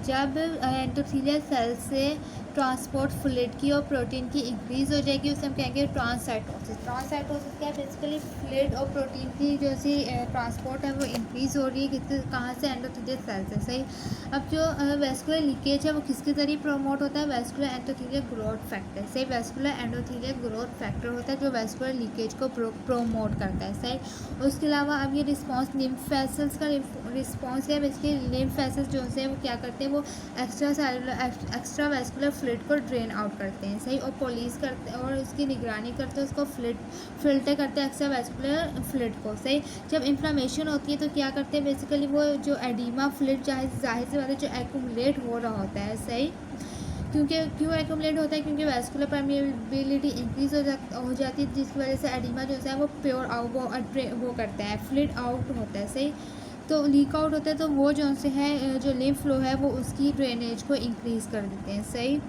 जब एंडोथेलियल सेल से ट्रांसपोर्ट फ्लूइड की और प्रोटीन की इंक्रीज़ हो जाएगी उसे हम कहेंगे ट्रांससाइटोसिस। ट्रांससाइटोसिस क्या है, बेसिकली फ्लूइड और प्रोटीन की जो सी ट्रांसपोर्ट है वो इंक्रीज़ हो रही है किससे, कहाँ से, एंडोथेलियल सेल से। सही। अब जो वेस्कुलर लीकेज है वो किसके ज़रिए प्रमोट होता है, वेस्कुलर एंडोथेलियल ग्रोथ फैक्टर। सही। वेस्कुलर एंडोथेलियल ग्रोथ फैक्टर होता है जो वेस्कुलर लीकेज को प्रमोट करता है। सही। उसके अलावा अब ये रिस्पॉन्स लिम्फ वेसल्स का रिस्पॉन्स है, बेसिकली लिम्फ वेसल्स जो है वो क्या करते हैं, वो एक्स्ट्रा वेस्कुलर फ्लूइड को ड्रेन आउट करते हैं। सही। और पुलिस करते हैं और उसकी निगरानी करते हैं, उसको फिल्टर करते हैं एक्स्ट्रा वेस्कुलर फ्लूइड को। सही। जब इन्फ्लामेशन होती है तो क्या करते हैं, बेसिकली वो जो एडिमा फ्लूइड जाहिर सी बात है जो एक्यूमुलेट हो रहा होता है। सही। क्यों एक्यूमुलेट होता है, क्योंकि वेस्कुलर परमिएबिलिटी इंक्रीज हो जाती है, जिसकी वजह से एडिमा जो है वो प्योर वो करता है, फ्लूइड आउट होता है। सही। तो लीक आउट होता है तो वो जो से है जो लिम्फ फ्लो है वो उसकी ड्रेनेज को इंक्रीज़ कर देते हैं। सही।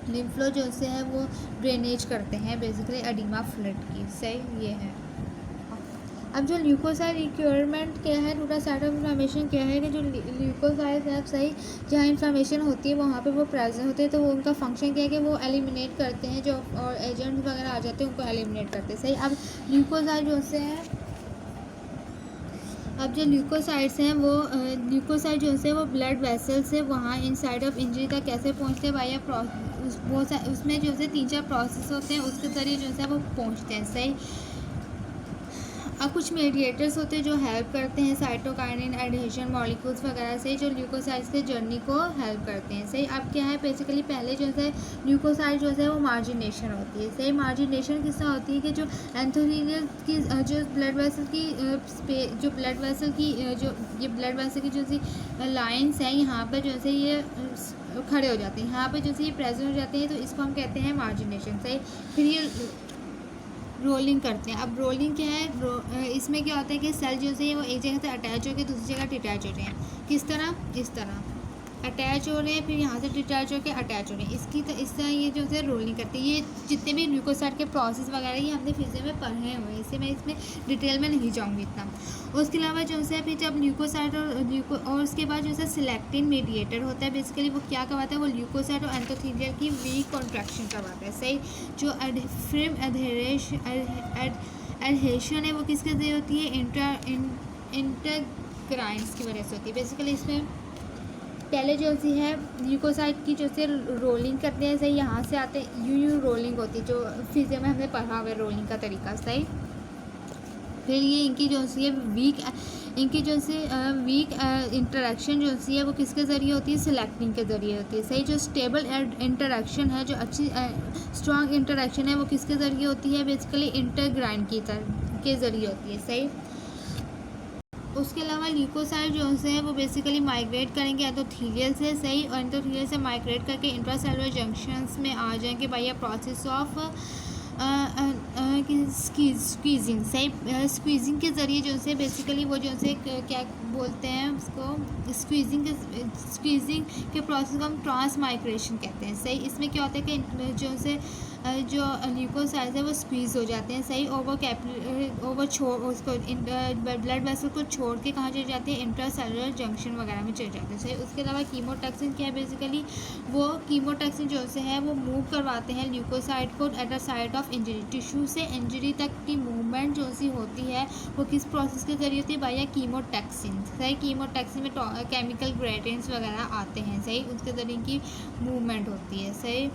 लिम्फ फ्लो जो से है वो ड्रेनेज करते हैं बेसिकली एडिमा फ्लूइड की। सही। ये है। अब जो ल्यूकोसाइड रिक्वायरमेंट क्या है, टोटल साइट ऑफ इन्फ्लामेशन क्या है कि जो ल्यूकोसाइड है, सही, जहाँ इन्फ्लामेशन होती है वहाँ पे वो प्रेजेंट होते हैं, तो वो उनका फंक्शन क्या है कि वो एलिमिनेट करते हैं जो और एजेंट्स वगैरह आ जाते हैं उनको एलिमिनेट करते हैं। सही। अब ल्यूकोसाइड जो से है, अब जो ल्यूकोसाइड्स हैं वो ल्यूकोसाइड जो है वो ब्लड वेसल्स से वहाँ इन साइड ऑफ इंजरी तक कैसे पहुँचते हैं भाई, उसमें जो है 3-4 प्रोसेस होते हैं, उसके ज़रिए जो है वो पहुँचते हैं। सही। अब कुछ मीडिएटर्स होते हैं जो हेल्प करते हैं साइटोकाइनिन एडहेशन मॉलिक्यूल्स वगैरह से, जो ल्यूकोसाइड्स के जर्नी को हेल्प करते हैं। सही। अब क्या है, बेसिकली पहले जो है ल्यूकोसाइड जो है वो मार्जिनेशन होती है। सही। मार्जिनेशन किस तरह होती है कि जो एंथोथेलियल की जो ब्लड वेसल की ये ब्लड वेसल की जो सी लाइन्स हैं यहाँ पर जो है ये खड़े हो जाते हैं, यहाँ पर जो से ये प्रेजेंट हो जाते हैं, तो इसको हम कहते हैं मार्जिनेशन। सही। फिर ये रोलिंग करते हैं। अब रोलिंग क्या है, इसमें क्या होता है कि सेल जो है वो एक जगह से अटैच होकर दूसरी जगह डिटैच हो रहे हैं। किस तरह, इस तरह अटैच हो रहे हैं, फिर यहाँ से डिटैच होकर अटैच हो रहे हैं, इस तरह ये जो है रोलिंग करते हैं। ये जितने भी ल्यूकोसाइड के प्रोसेस वगैरह ये हमने फिजिक्स में पढ़े हुए हैं, इससे मैं इसमें डिटेल में नहीं जाऊँगी इतना। उसके अलावा जो है फिर जब ल्यूकोसाइड और उसके बाद जो है सिलेक्टिन मीडिएटर होता है, बेसिकली वो क्या करवाता है, वो ल्यूकोसाइड और एंथोथेलियल की वीक कॉन्ट्रैक्शन करवाता है। सही। जो फिल्म एडहेशन है वो किसके जरिए होती है, इंटरग्राइंस की वजह से होती है। बेसिकली इसमें पहले जो सी है ल्यूकोसाइड की जो से रोलिंग करते हैं। सही। यहाँ से आते यूं रोलिंग होती है, जो फिजिक्स में हमने पढ़ा हुआ है रोलिंग का तरीका। सही। फिर ये इनकी जो सी है वीक इंटरेक्शन जो सी है वो किसके ज़रिए होती है, सिलेक्टिन के ज़रिए होती है। सही। जो स्टेबल इंटरेक्शन है, जो अच्छी स्ट्रॉन्ग इंटरेक्शन है वो किसके ज़रिए होती है, बेसिकली इंटरग्राइन के ज़रिए होती है। सही। उसके अलावा ल्यूकोसाइड जो है वो बेसिकली माइग्रेट करेंगे एंडोथेलियल से। सही। और एंडोथेलियल से माइग्रेट करके इंट्रासेलुलर जंक्शंस में आ जाएंगे by a process of squeezing. सही। स्क्वीजिंग के ज़रिए जो है बेसिकली वो जो है क्या बोलते हैं उसको, स्क्वीजिंग के प्रोसेस को हम ट्रांस माइग्रेशन कहते हैं। सही। इसमें क्या होता है कि जो से जो ल्यूकोसाइड्स है वो स्क्वीज़ हो जाते हैं। सही। और वो छोड़ उसको ब्लड वेसल को छोड़ के कहाँ चले जाते हैं, इंट्रासेलुलर जंक्शन वगैरह में चले जाते हैं। सही। उसके अलावा कीमोटॉक्सिन क्या है, बेसिकली वो कीमोटॉक्सिन जो से है वो मूव करवाते हैं ल्यूकोसाइड को at the site of injury. Tissue से इंजरी तक की मूवमेंट जो सी होती है वो किस प्रोसेस के जरिए होती है, बाय कीमोटॉक्सिन। सही। कीमोटॉक्सिन में केमिकल ग्रेडियंट्स वगैरह आते हैं। सही। उसके जरिए की मूवमेंट होती है। सही।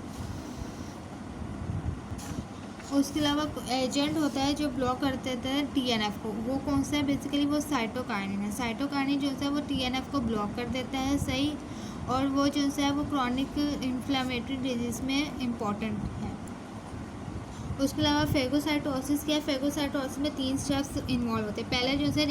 उसके अलावा एजेंट होता है जो ब्लॉक कर देता है टीएनएफ को, वो कौन सा है, बेसिकली वो साइटोकाइनिन है। साइटोकाइनिन जो है वो टीएनएफ को ब्लॉक कर देता है। सही। और वो जो है वो क्रॉनिक इन्फ्लेमेटरी डिजीज़ में इम्पॉर्टेंट है। उसके अलावा फेगोसाइटोसिस क्या है, फेगोसाइटोसिस में 3 स्टेप्स इन्वॉल्व होते हैं। पहले जो है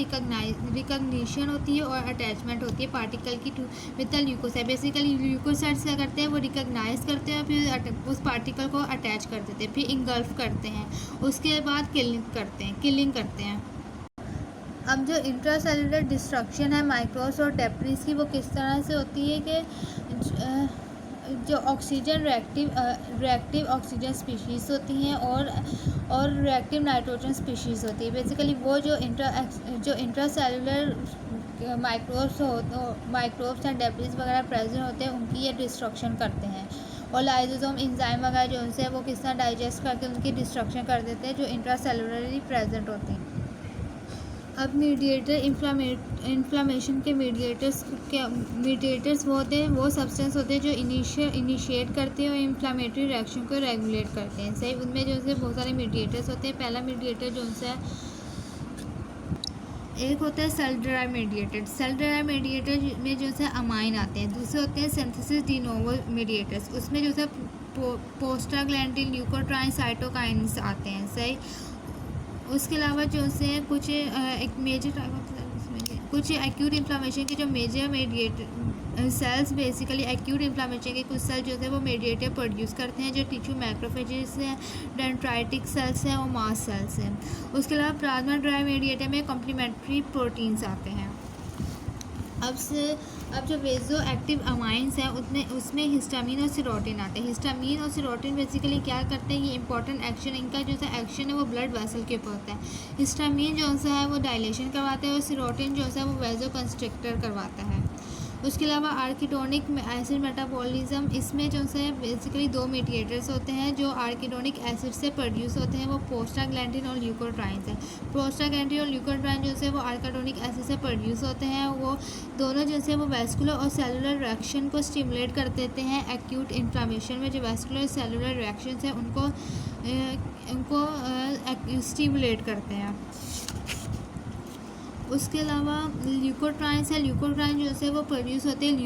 रिकग्निशन होती है और अटैचमेंट होती है पार्टिकल की with the leukocyte. Basically leucocytes क्या करते हैं, वो रिकग्नाइज करते हैं, फिर उस पार्टिकल को अटैच कर देते हैं, फिर इंगल्फ करते हैं, उसके बाद किलिंग करते हैं। अब जो इंट्रासेलुलर डिस्ट्रक्शन है माइक्रोस और डेब्रिस की, वो किस तरह से होती है कि जो ऑक्सीजन रिएक्टिव ऑक्सीजन स्पीशीज़ होती हैं और रिएक्टिव नाइट्रोजन स्पीशीज़ होती है। बेसिकली वो जो इंट्रासेलुलर माइक्रोब्स एंड डेब्रिस वगैरह प्रेजेंट होते हैं, उनकी ये डिस्ट्रक्शन करते हैं। और लाइसोसोम एंजाइम वगैरह जो उनसे वो किस तरह डाइजेस्ट करके उनकी डिस्ट्रक्शन कर देते हैं, जो इंट्रासेलुलरली प्रेजेंट होते हैं। अब मीडिएटर इन्फ्लामेशन के मीडिएटर्स वो होते हैं, वो सब्सटेंस होते हैं जो इनिशिएट करते हैं और इन्फ्लामेटरी रिएक्शन को रेगुलेट करते हैं। सही, उनमें जो है बहुत सारे मीडिएटर्स होते हैं। पहला मीडिएटर जो उनसे एक होता है cell drive mediator. Cell drive mediator में जो है अमाइन आते हैं। दूसरे होते हैं सिंथेसिस डी नोवो मीडिएटर्स, उसमें जो है प्रोस्टाग्लैंडिन, ल्यूकोट्राइन, साइटोकाइन्स आते हैं। सही, उसके अलावा जो से कुछ एक मेजर कुछ एक्यूट इन्फ्लामेशन के जो major mediator cells, basically acute inflammation के कुछ सेल जो है वो मीडिएटर प्रोड्यूस करते हैं, जो टिश्यू मैक्रोफेजेस हैं, डेंड्राइटिक सेल्स हैं और मास्ट सेल्स हैं। उसके अलावा प्लाज्मा ड्राइव मीडिएटर में कॉम्प्लीमेंट्री प्रोटीन्स आते हैं। अब जो वेजो एक्टिव अमाइंस हैं उसमें हिस्टामिन और सिरोटिन आते हैं। हिस्टामिन और सिरोटिन बेसिकली क्या करते हैं, ये इंपॉर्टेंट एक्शन, इनका जो सा एक्शन है वो ब्लड वेसल के ऊपर होता है। हिस्टामिन जो सा है वो डायलेशन करवाता है और सिरोटिन जो सा है वो वेजो कंस्ट्रिक्टर करवाता है। उसके अलावा आर्किडोनिक एसिड मेटाबॉलिज्म, इसमें जो है बेसिकली दो मीडिएटर्स होते हैं जो आर्किडोनिक एसिड से प्रोड्यूस होते हैं, वो प्रोस्टाग्लैंडिन और ल्यूकोट्राइन्स हैं। प्रोस्टाग्लैंडिन और ल्यूकोट्राइन जो है वो आर्किडोनिक एसिड से प्रोड्यूस होते हैं। वो दोनों जो है वो वेस्कुलर और सेलुलर रिएक्शन को स्टिमुलेट कर देते हैं। एक्यूट इन्फ्लामेशन में जो वेस्कुलर और सेलुलर रिएक्शंस हैं उनको स्टिमुलेट करते हैं। उसके अलावा ल्यूकोट्राइन्स है, ल्यूकोट्राइन जो है वो प्रोड्यूस होते हैं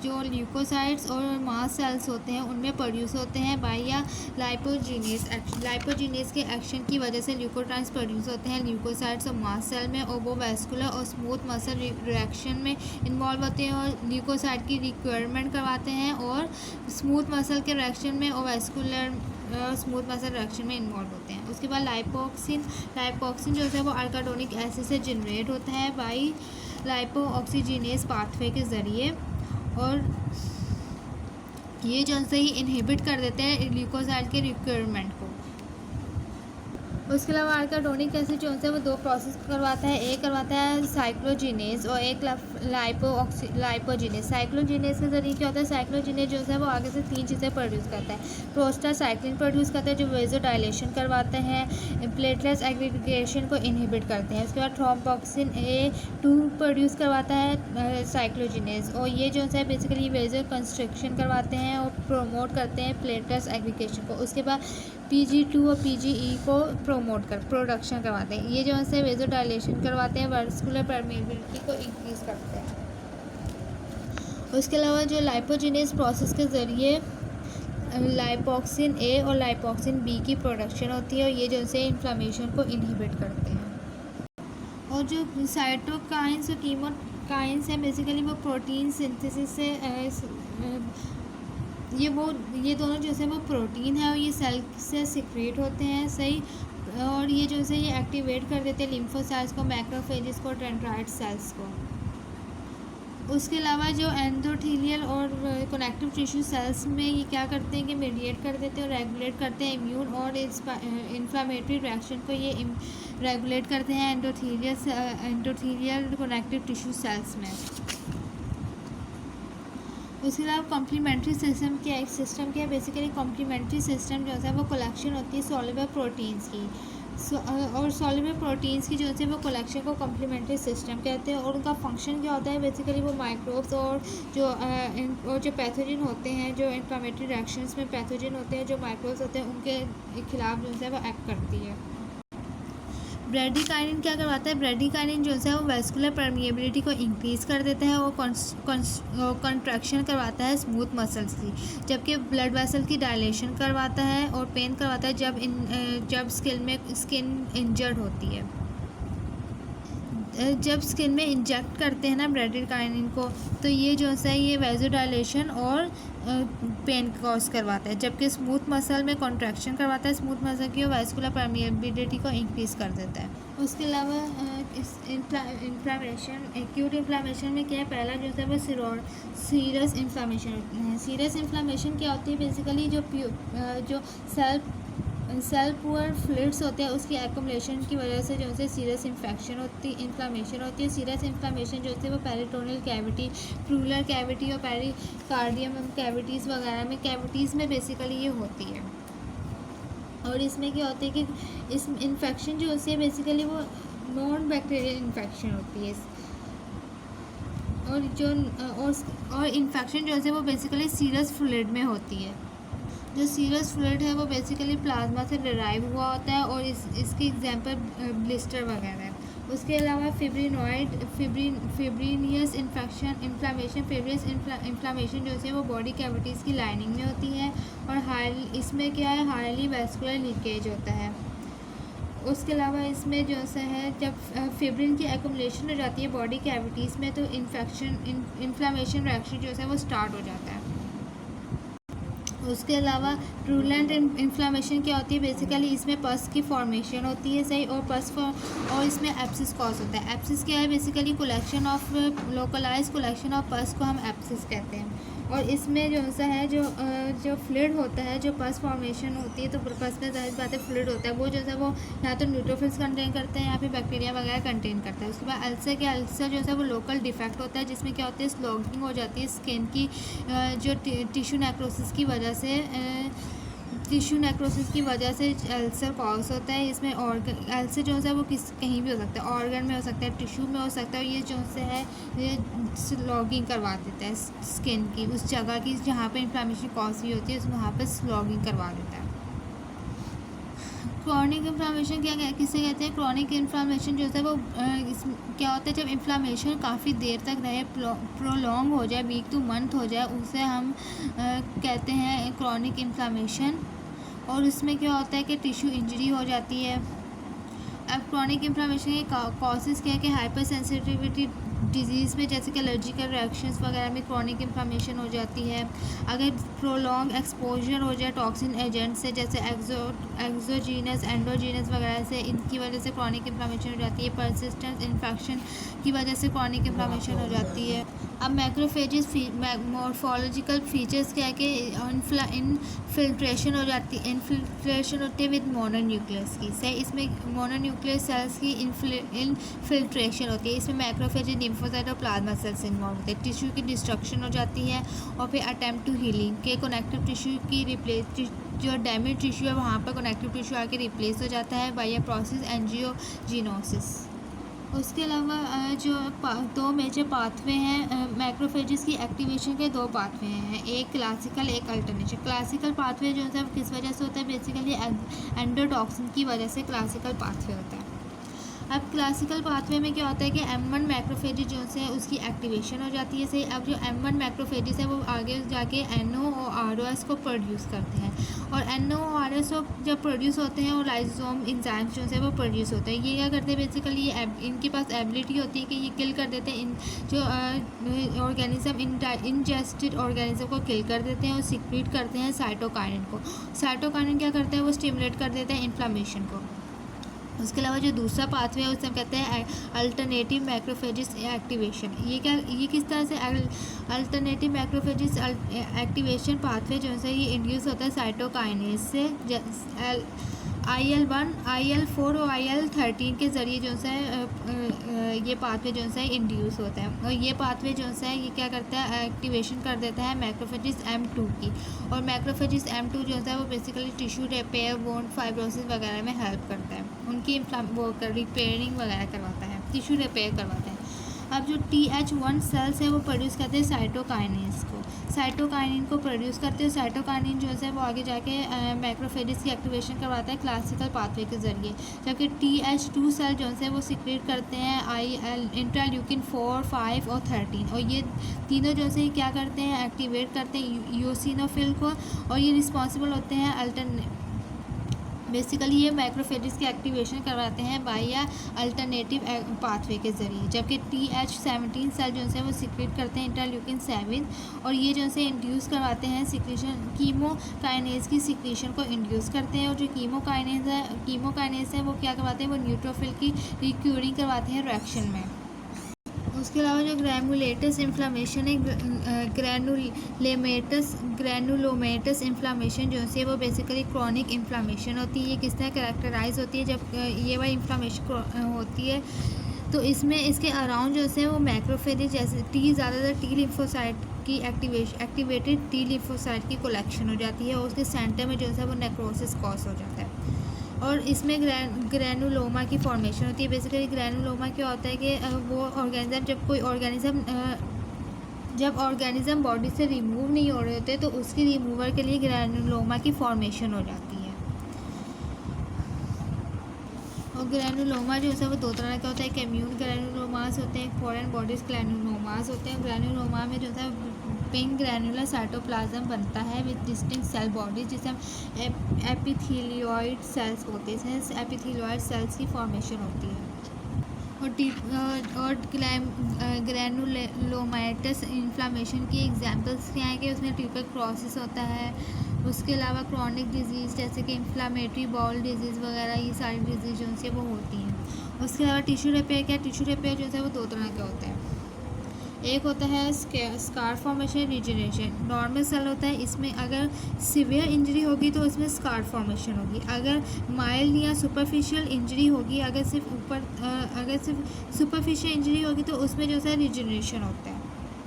जो ल्यूकोसाइट्स और मास्ट सेल्स होते हैं उनमें प्रोड्यूस होते हैं बाय या लाइपोजीनेस के एक्शन की वजह से ल्यूकोट्राइन्स प्रोड्यूस होते हैं ल्यूकोसाइट्स और मास्ट सेल में, और वो वेस्कुलर और स्मूथ मसल रिएक्शन में इन्वॉल्व होते हैं और ल्यूकोसाइट की रिक्वायरमेंट करवाते हैं, और स्मूथ मसल के रिएक्शन में और वेस्कुलर स्मूथ मसल रिएक्शन में इन्वॉल्व होते हैं। उसके बाद लाइपोक्सिन जो है वो आर्किडोनिक एसिड से जनरेट होता है बाई लाइपोऑक्सीजिनेस पाथवे के ज़रिए, और ये जो से ही इनहिबिट कर देते हैं ल्यूकोसाइड के रिक्वायरमेंट को। उसके अलावा आर्किडोनिक एसिड जो है वो दो प्रोसेस करवाता है, एक करवाता है साइक्लोजिनेस और एक लाइपोजिनेस। साइक्लोजिनेस के जरिए क्या होता है, साइक्लोजिनेस जो है वो आगे से तीन चीज़ें प्रोड्यूस करता है। प्रोस्टासाइक्लिन प्रोड्यूस करता है जो वेजो डायलेशन करवाते हैं, प्लेटलेट्स एग्रीगेशन को इनहिबिट करते हैं। उसके बाद थ्रोम्बोक्सिन A2 प्रोड्यूस करवाता है साइक्लोजिनेस, और ये जो है बेसिकली वेजो कंस्ट्रक्शन करवाते हैं और प्रोमोट करते हैं प्लेटलेट्स एग्रीगेशन को। उसके बाद PG2 और PGE को प्रोडक्शन करवाते हैं, ये जो है वेजो डायलेशन करवाते हैं, वास्कुलर परमेबिलिटी को इंक्रीज़ करते हैं। उसके अलावा जो लाइपोजिनेस प्रोसेस के ज़रिए लाइपोक्सिन A और लाइपोक्सिन B की प्रोडक्शन होती है, और ये जो है इन्फ्लामेशन को इनहिबिट करते हैं। और जो साइटोकाइन्स और कीमोकाइन्स हैं बेसिकली वो प्रोटीन सिंथेसिस से ये दोनों जो है वो प्रोटीन है और ये सेल से सिक्रेट होते हैं। सही, और ये जो है ये एक्टिवेट कर देते हैं लिम्फोसाइट्स को, मैक्रोफेजेस को, डेंड्राइट सेल्स को। उसके अलावा जो एंडोथेलियल और कनेक्टिव टिश्यू सेल्स में ये क्या करते हैं कि मीडिएट कर देते हैं और रेगुलेट करते हैं इम्यून और इन्फ्लामेटरी रिएक्शन को, ये रेगुलेट करते हैं एंडोथेलियल कनेक्टिव टिश्यू सेल्स में। उसके अलावा कॉम्प्लीमेंट्री सिस्टम क्या है बेसिकली कॉम्प्लीमेंट्री सिस्टम जो है वो कलेक्शन होती है सॉल्युबल प्रोटीन्स की, और सॉल्युबल प्रोटीन्स की जो है वो कलेक्शन को कॉम्प्लीमेंट्री सिस्टम कहते हैं। और उनका फंक्शन क्या होता है बेसिकली वो माइक्रोब्स और जो पैथोजन होते हैं, जो इन्फ्लामेटरी रिएक्शंस में पैथोजन होते हैं, जो माइक्रोब्स होते हैं उनके खिलाफ जो है वो एक्ट करती है। ब्रेडिकाइनिन क्या करवाता है, ब्रेडिकाइनिन जो है वो वेस्कुलर परमिएबिलिटी को इंक्रीज़ कर देता है और कंट्रैक्शन करवाता है स्मूथ मसल्स की, जबकि ब्लड वेसल की डायलेशन करवाता है और पेन करवाता है जब स्किन इंजर्ड होती है। जब स्किन में इंजेक्ट करते हैं ना ब्रेडिकाइनिन को, तो ये जो है ये वेजो डायलेशन और पेन कॉज करवाता है, जबकि स्मूथ मसल में कॉन्ट्रैक्शन करवाता है स्मूथ मसल की और वेस्कुलर परमिएबिलिटी को इंक्रीज़ कर देता है। उसके अलावा इन्फ्लामेशन, एक्यूट इन्फ्लामेशन में क्या है, पहला जो है वो सीरियस इन्फ्लामेशन होती है। सीरियस इन्फ्लामेशन क्या होती है बेसिकली जो सेल पुअर फ्लूइड्स होते हैं उसकी एक्युमुलेशन की वजह से जो है सीरियस इन्फ्लामेशन होती है। सीरियस इन्फ्लामेशन जो है वो पेरिटोनियल कैविटी, प्लूरल कैविटी और पेरिकार्डियम कैविटीज़ वगैरह में कैविटीज़ में बेसिकली ये होती है। और इसमें क्या होता है कि इस इन्फेक्शन जो होती है बेसिकली वो नॉन बैक्टीरियल इन्फेक्शन होती है। और इन्फेक्शन जो है वो बेसिकली सीरस फ्लूइड में होती है। जो सीरस फ्लूइड है वो बेसिकली प्लाज्मा से डिराइव हुआ होता है और इसके एग्जांपल ब्लिस्टर वगैरह है। उसके अलावा फिब्रिनियस इन्फ्लामेशन जो है वो बॉडी कैविटीज़ की लाइनिंग में होती है और इसमें क्या है, हाईली वैस्कुलर लीकेज होता है। उसके अलावा इसमें जो है जब फिब्रिन की एक्युमुलेशन हो जाती है बॉडी कैविटीज़ में तो इन्फ्लामेशन रिएक्शन जो है वो स्टार्ट हो जाता है। उसके अलावा प्रूलेंट इन्फ्लामेशन क्या होती है, बेसिकली इसमें पस की फॉर्मेशन होती है, सही, और इसमें एप्सिस कॉज होता है। एप्सिस क्या है, basically collection of localise collection of पस को हम एप्सिस कहते हैं। और इसमें जो सा है जो फ्लूइड होता है, जो पस फॉर्मेशन होती है तो पस में ज़ाहिर बात है फ्लूइड होता है, वो जो है वो या तो न्यूट्रोफिल्स कंटेन करते हैं या फिर बैक्टीरिया वगैरह कंटेन करता है। उसके बाद अल्सर जो है वो लोकल डिफेक्ट होता है जिसमें क्या होता है, स्लॉगिंग हो जाती है स्किन की जो टिश्यू नेक्रोसिस की वजह से अल्सर कॉज होता है। इसमें अल्सर जो है वो कहीं भी हो सकता है, ऑर्गन में हो सकता है, टिश्यू में हो सकता है। ये जो है ये स्लॉगिंग करवा देता है स्किन की, उस जगह की जहाँ पे इन्फ्लामेशन कॉज हुई होती है वहाँ पे स्लॉगिंग करवा देता है। क्रॉनिक इन्फ्लामेशन किसे कहते हैं, क्रॉनिक इन्फ्लामेशन जो है वो क्या होता है, जब इन्फ्लामेशन काफ़ी देर तक रहे, प्रोलॉन्ग हो जाए, वीक टू मंथ हो जाए, उसे हम कहते हैं क्रॉनिक इन्फ्लामेशन। और इसमें क्या होता है कि टिश्यू इंजरी हो जाती है। अब क्रॉनिक इन्फ्लामेशन के कॉजेज़ क्या है कि हाइपर सेंसिटिविटी डिजीज़ में जैसे कि एलर्जिकल रिएक्शंस वगैरह में क्रॉनिक इन्फ्लामेशन हो जाती है। अगर प्रोलॉन्ग एक्सपोजर हो जाए टॉक्सिन एजेंट से जैसे एक्सोजीनस एंडोजीनस वगैरह से, इनकी वजह से क्रॉनिक इन्फ्लामेशन हो जाती है। परसिस्टेंट इन्फेक्शन की वजह से क्रॉनिक इन्फ्लामेशन हो जाती है। अब मैक्रोफेजेस मॉर्फोलॉजिकल फीचर्स क्या है कि इनफिल्ट्रेशन हो जाती है, इनफिल्ट्रेशन होती है विद मोनोन्यूक्लियस की, सही, इसमें मोनोन्यूक्लियस सेल्स की इनफिल्ट्रेशन होती है। इसमें मैक्रोफेज, लिम्फोसाइट और प्लाज्मा सेल्स इन्वॉल्व होते हैं। टिश्यू की डिस्ट्रक्शन हो जाती है और फिर अटेम्प्ट टू हीलिंग के कनेक्टिव टिश्यू की जो डैमेज टिश्यू है वहाँ पर कनेक्टिव टिश्यू आके रिप्लेस हो जाता है बाय अ प्रोसेस एंजियोजीनोसिस। उसके अलावा जो दो मेजर पाथवे हैं मैक्रोफेजेस की एक्टिवेशन के, दो पाथवे हैं, एक क्लासिकल एक अल्टरनेटिव। क्लासिकल पाथवे जो है किस वजह से होता है, बेसिकली एंडोटॉक्सिन की वजह से क्लासिकल पाथवे होता है। अब क्लासिकल पाथवे में क्या होता है कि M1 मैक्रोफेजेस जो है उसकी एक्टिवेशन हो जाती है, सही। अब जो M1 मैक्रोफेजेस है वो आगे जाके NO और ROS को प्रोड्यूस करते हैं और NO और ROS जब प्रोड्यूस होते हैं और लाइसोसोम एंजाइम्स जो है वो प्रोड्यूस होते हैं। ये क्या करते हैं, बेसिकली ये इनके पास एबिलिटी होती है कि ये किल कर देते हैं इन जो ऑर्गेनिज्म इंजेस्टेड ऑर्गेनिज्म को किल कर देते हैं और सिक्रीट करते हैं साइटोकाइनिन को। साइटोकाइनिन क्या करता है, वो स्टिमुलेट कर देता है इन्फ्लामेशन को। उसके अलावा जो दूसरा पाथवे है उसे हम कहते हैं अल्टरनेटिव मैक्रोफेजेस एक्टिवेशन। ये किस तरह से अल्टरनेटिव मैक्रोफेजेस एक्टिवेशन पाथवे जो है ये इंड्यूस होता है साइटोकाइनेज से, IL-1, IL-4 और IL-13 के ज़रिए जो है ये पाथवे जो है इंड्यूस होता है। और ये पाथवे जो है ये क्या करता है, एक्टिवेशन कर देता है मैक्रोफेजेस M2 की। और मैक्रोफेजेस M2 जो है वो basically tissue repair, wound, fibrosis वगैरह में हेल्प करता है, उनकी रिपेयरिंग वगैरह करवाता है, टिश्यू रिपेयर करवाता है। अब जो TH1 सेल्स है वो प्रोड्यूस करते हैं साइटोकाइनिन को प्रोड्यूस करते हैं। साइटोकाइनिन जो है वो आगे जाके मैक्रोफेजेस की एक्टिवेशन करवाता है क्लासिकल पाथवे के ज़रिए। जबकि TH2 सेल जो है वो सिक्रेट करते हैं इंटरल्यूकिन 4, 5 और 13। और ये तीनों जो है क्या करते हैं, एक्टिवेट करते हैं यूसिनोफिल को और ये रिस्पॉन्सिबल होते हैं बेसिकली ये मैक्रोफेजेस की एक्टिवेशन करवाते हैं बाय अल्टरनेटिव पाथवे के ज़रिए। जबकि TH17 सेल जो है वो सिक्रेट करते हैं इंटरल्यूकिन 7 और ये जो है इंड्यूस करवाते हैं सिक्रेशन, कीमोकाइनेज की सिक्रेशन को इंड्यूस करते हैं। और जो कीमोकाइनेज है वो क्या करवाते हैं, वो न्यूट्रोफिल की रिक्यूरिंग करवाते हैं रिएक्शन में। उसके अलावा जो ग्रैनुलेटस इन्फ्लामेशन है, ग्रैनुलोमेटस इन्फ्लामेशन जो है वो बेसिकली क्रॉनिक इन्फ्लामेशन होती है। ये किस तरह कैरेक्टराइज होती है? जब ये वाली इन्फ्लामेशन होती है तो इसमें इसके अराउंड जो है वो मैक्रोफेज जैसे ज़्यादातर टी लिम्फोसाइट की एक्टिवेटेड टी लिम्फोसाइट की कलेक्शन हो जाती है और उसके सेंटर में जो है वो नेक्रोसिस कॉज हो जाता है और इसमें ग्रैनुलोमा की फॉर्मेशन होती है। बेसिकली ग्रैनुलोमा क्या होता है कि वो ऑर्गेनिज्म जब ऑर्गेनिज्म बॉडी से रिमूव नहीं हो रहे होते तो उसकी रिमूवल के लिए ग्रैनुलोमा की फॉर्मेशन हो जाती है। और ग्रैनुलोमा जो है वो दो तरह का होता है, एक इम्यून ग्रैनुलोमास होते हैं, एक फॉरेन बॉडीज ग्रैनुलोमास होते हैं। ग्रैनुलोमा में जो है पिंक ग्रैनुलर साइटोप्लाज्म बनता है विद डिस्टिंक्ट सेल बॉडीज जिसे हम एपिथेलियोइड सेल्स बोलते हैं। एपिथेलियोइड सेल्स की फॉर्मेशन होती है। और ग्रैनुलोमाटस इन्फ्लामेशन की एग्जांपल्स क्या हैं कि उसमें ट्यूबरक्लोसिस होता है। उसके अलावा क्रॉनिक डिजीज़ जैसे कि इन्फ्लामेटरी बाउल डिजीज़ वगैरह ये सारी डिजीज़ जो है वो होती हैं। उसके अलावा टिश्यू रिपेयर क्या? टिश्यू रिपेयर जो है वो दो तरह के होते हैं। एक होता है scar formation, regeneration. Normal cell होता है, इसमें अगर सीवियर इंजरी होगी तो इसमें स्कार फॉर्मेशन होगी। अगर माइल्ड या सुपरफिशियल इंजरी होगी, अगर सिर्फ सुपरफिशियल इंजरी होगी तो उसमें जो है रिजनरेशन होता है।